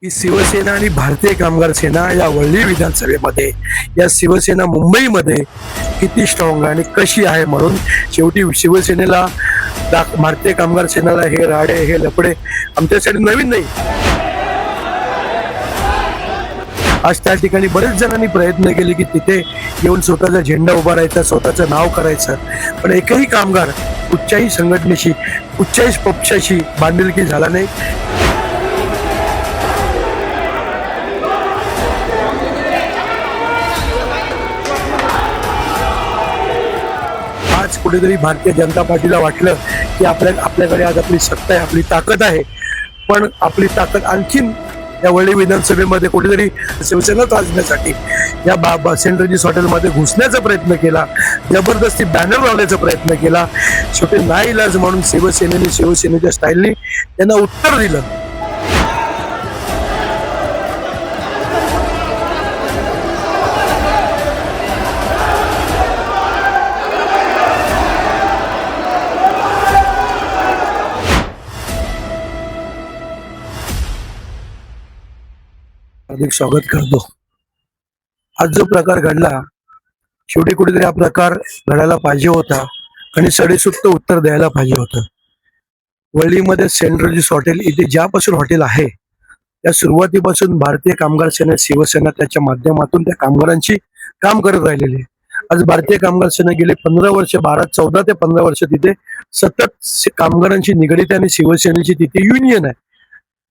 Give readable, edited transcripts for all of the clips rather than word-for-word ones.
की शिवसेना आणि भारतीय कामगार सेना या वरळी विधानसभेमध्ये या शिवसेना मुंबईमध्ये किती स्ट्रॉंग आणि कशी आहे म्हणून शेवटी शिवसेनेला भारतीय कामगार सेनेला हे राडे हे लपडे आमच्यासाठी नवीन नाही. आज त्या ठिकाणी बरेच जणांनी प्रयत्न केले की तिथे येऊन स्वतःचा झेंडा उभारायचा, स्वतःचं नाव करायचं, पण एकही कामगार कुठच्याही संघटनेशी कुठच्याही पक्षाशी बांधिलकी झाला नाही. आज कुठेतरी भारतीय जनता पार्टीला वाटलं की आपल्याकडे आज आपली सत्ता आहे, आपली ताकद आहे, पण आपली ताकद आणखीन या वरळी विधानसभेमध्ये कुठेतरी शिवसेना गाजवण्यासाठी या सेंट रेजिस हॉटेलमध्ये घुसण्याचा प्रयत्न केला, जबरदस्ती बॅनर लावण्याचा प्रयत्न केला. शेवटी नाईलाज म्हणून शिवसेनेच्या स्टाईलनी त्यांना उत्तर दिलं. अधिक स्वागत करतो. आज जो प्रकार घडला, शेवटी कुठेतरी हा प्रकार घडायला पाहिजे होता आणि सडेसुट्ट उत्तर द्यायला पाहिजे होतं. वरळीमध्ये सेंट रेजिस हॉटेल इथे ज्यापासून हॉटेल आहे त्या सुरुवातीपासून भारतीय कामगार सेना शिवसेना त्याच्या माध्यमातून त्या कामगारांची काम करत राहिलेली आहे. आज भारतीय कामगार सेना गेले 15 वर्ष 14 ते 15 वर्ष तिथे सतत कामगारांची निगडीत आणि शिवसेनेची तिथे युनियन आहे.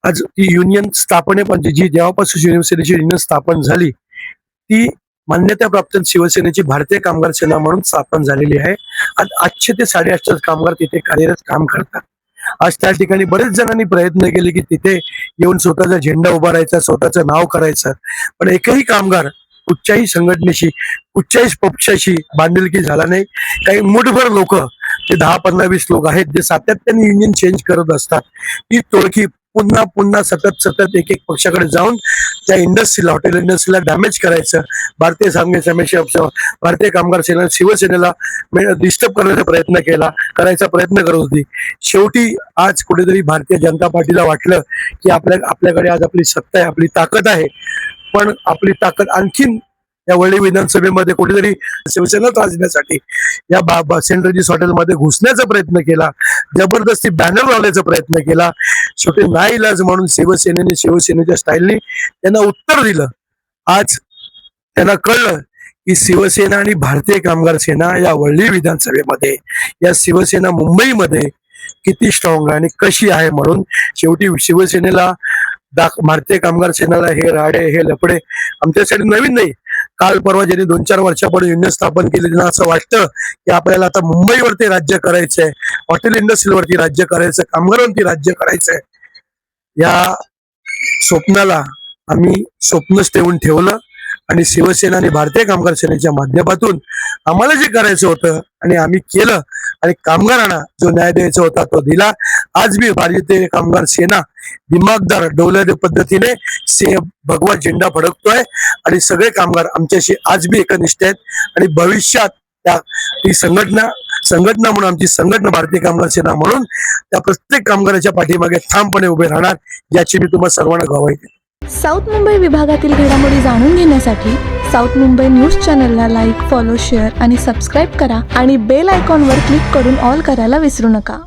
आज ती युनियन स्थापनेपासून जी जेव्हापासून शिवसेनेची युनियन स्थापन झाली ती मान्यता प्राप्त शिवसेनेची भारतीय कामगार सेना म्हणून स्थापन झालेली आहे. आज 800 ते 850 कामगार तिथे कार्यरत काम करतात. आज त्या ठिकाणी बरेच जणांनी प्रयत्न केले की तिथे येऊन स्वतःचा झेंडा उभारायचा, स्वतःचं नाव करायचं, पण एकही कामगार कुठच्याही संघटनेशी कुठच्याही पक्षाशी बांधिलकी झाला नाही. काही मुठभर लोक ते 10-15-20 लोक आहेत जे सातत्याने युनियन चेंज करत असतात. ही टोळकी पुन्हा सतत एक पक्षाकडे जाऊन त्या इंडस्ट्रीला, हॉटेल इंडस्ट्रीला डॅमेज करायचं, भारतीय कामगार सेना शिवसेनेला डिस्टर्ब करण्याचा करायचा प्रयत्न करत होती. शेवटी आज कुठेतरी भारतीय जनता पार्टीला वाटलं की आपल्याकडे आज आपली सत्ता आहे, आपली ताकद आहे, पण आपली ताकद आणखीन या वरळी विधानसभेमध्ये कुठेतरी शिवसेना गाजवण्यासाठी या सेंट रेजिस हॉटेलमध्ये घुसण्याचा प्रयत्न केला, जबरदस्ती बॅनर लावण्याचा प्रयत्न केला. शेवटी नाईलाज म्हणून शिवसेनेच्या स्टाईलनी त्यांना उत्तर दिलं. आज त्यांना कळलं की शिवसेना आणि भारतीय कामगार सेना या वरळी विधानसभेमध्ये या शिवसेना मुंबईमध्ये किती स्ट्रॉंग आणि कशी आहे म्हणून शेवटी शिवसेनेला भारतीय कामगार सेनेला हे राडे हे लपडे आमच्यासाठी नवीन नाही. काल परवा ज्यांनी 2-4 वर्षापूर्वी युनियन स्थापन केली त्यांना असं वाटतं की आपल्याला आता मुंबईवरती राज्य करायचंय, हॉटेल इंडस्ट्रीवरती राज्य करायचं, कामगारांवरती राज्य करायचंय. या स्वप्नाला आम्ही स्वप्नच ठेवलं आणि शिवसेना आणि भारतीय कामगार सेनेच्या माध्यमातून आम्हाला जे करायचं होतं आणि आम्ही केलं आणि कामगारांना जो न्याय द्यायचा होता तो दिला. आज भी भारतीय कामगार सेना दिमागदार डोलर पद्धतीने भगवा झेंडा फडकतोय आणि सगळे कामगार आमच्याशी आज भी एकनिष्ठ आहेत आणि भविष्यात ती संघटना म्हणून आमची संघटना भारतीय कामगार सेना म्हणून त्या प्रत्येक कामगाराच्या पाठीमागे ठामपणे उभे राहणार याची मी तुम्हाला सर्वांना ग्वाही देतो. साऊथ मुंबई विभागातील घडामोडी जाणून घेण्यासाठी साऊथ मुंबई न्यूज चॅनलला लाईक, फॉलो, शेअर आणि सबस्क्राईब करा आणि बेल आयकॉनवर क्लिक करून ऑल करायला विसरू नका.